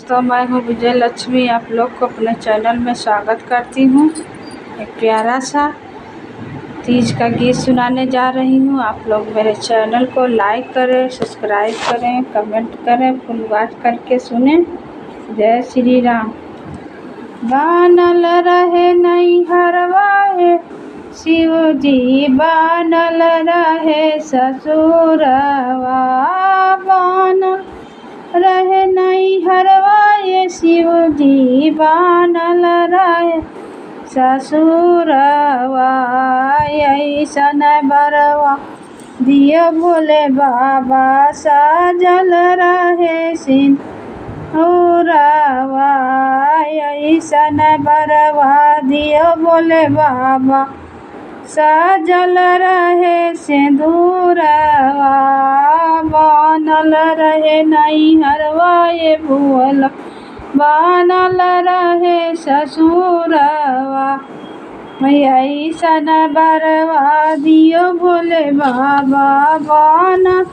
तो मैं हूँ विजय लक्ष्मी, आप लोग को अपने चैनल में स्वागत करती हूँ। एक प्यारा सा तीज का गीत सुनाने जा रही हूँ। आप लोग मेरे चैनल को लाइक करें, सब्सक्राइब करें, कमेंट करें, फुल वॉच करके सुने। जय श्री राम। बानल रहे नहीं हरवाए शिव जी, बानल रहे ससुरवा, बानल रहे नहीं हरवाए शिव जी, बानल रहे ससुरवा। ऐसन बरवा दियो भोले बाबा, साजल रहे सिंदूरवा। ऐसन बरवा दियो भोले बाबा, साजल रहे सिंदूरवा। बानल रहे नहीं हरवाए भुवल, बानल रहे ससुरवा। ऐसन बरवा दियो भोले बाबा, बानल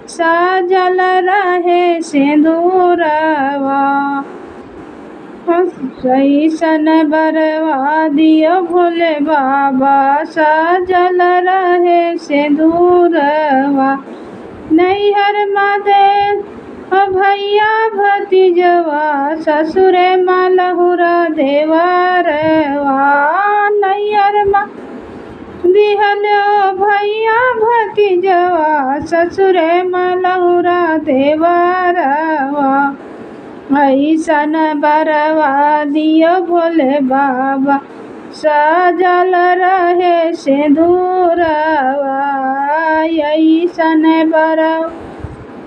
साजल रहे सिंदूरवा। ऐसन बरवा दियो भोले बाबा, साजल रहे सिंदूरवा। नैहर मादे भैया भतीजवा, ससुरे मलहुरा देवरवा। नैहर मा दिहलो भैया भतीजवा, ससुरे मलहुरा देवरवा। ऐसन बरवा दियो भोले बाबा, साजल रहे सिंदूरवा। ऐसन बरवा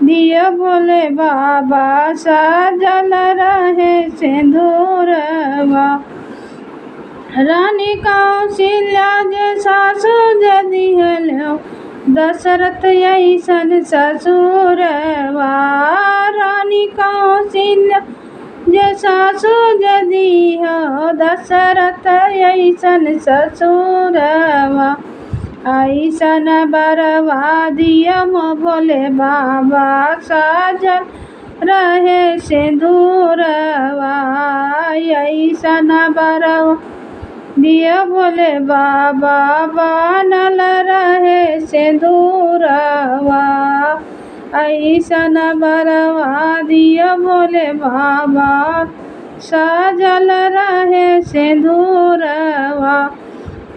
दियो भोले बाबा, साजल रहे सिंदूरवा। रानी कौशल्या जे सासु जे दिहलो, दशरथ ऐसन ससुरवा। रानी कौशल्या जे सासु जे दिहो, दशरथ ऐसन ससुरवा। ऐसन बरवा दियो भोले बाबा, साजल रहे सिंदूरवा। ऐसन बरवा दियो भोले बाबा, बानल रहे सिंदूरवा। ऐसन बरवा दियो भोले बाबा, साजल रहे सिंदूरवा।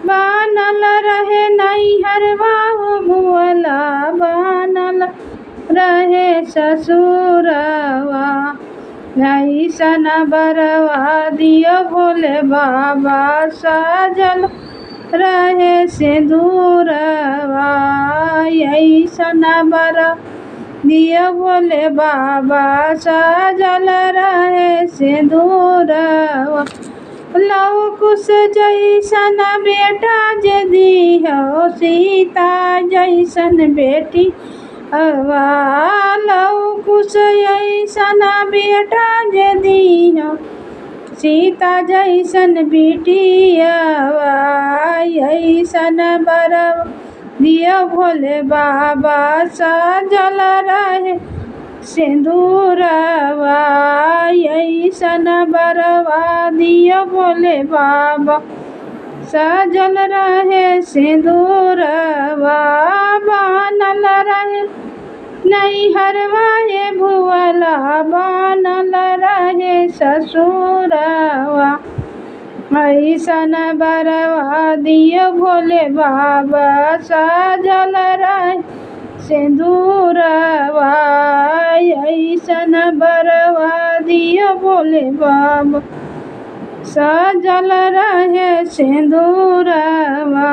बानल रहे नैहरवा भुवला, बानल रहे ससुरवा। ऐसन बरवा दियो भोले बाबा, साजल रहे सिंदूरवा। ऐसन बरवा दियो भोले बाबा, साजल रहे सिंदूरवा। लव कुश जैसन बेटा जे दिहो, सीता जैसन बेटी अवा। लव कुश ऐसन बेटा जे दिहो, सीता जैसन बेटियवा। ऐसन बरवा दियो भोले बाबा, साजल रहे सिंदूरवा। ऐसन बरवा दियो भोले बाबा, साजल रहे सिंदूरवा। बानल रहे नैहरवा भुवला, बानल रहे ससुरवा। ऐसन बरवा दियो भोले बाबा, साजल रहे सिंदूरवा। ऐसन बरवा दियो भोले बाबा, साजल रहे सिंदूरवा।